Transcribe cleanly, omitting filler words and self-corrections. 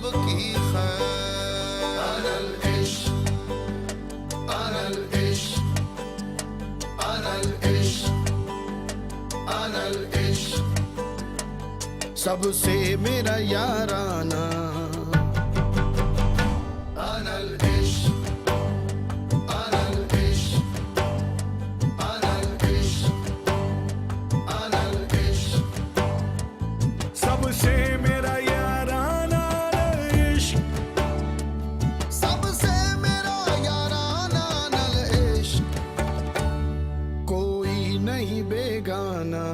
सबकी खैर। अनल इश्क, अनल इश्क, अनल इश्क, अनल इश्क, सबसे मेरा याराना। अनल इश्क, अनल इश्क, अनल इश्क, अनल इश्क, सबसे मेरा याराना इश्क, सबसे मेरा याराना अनल इश्क, कोई नहीं बेगाना।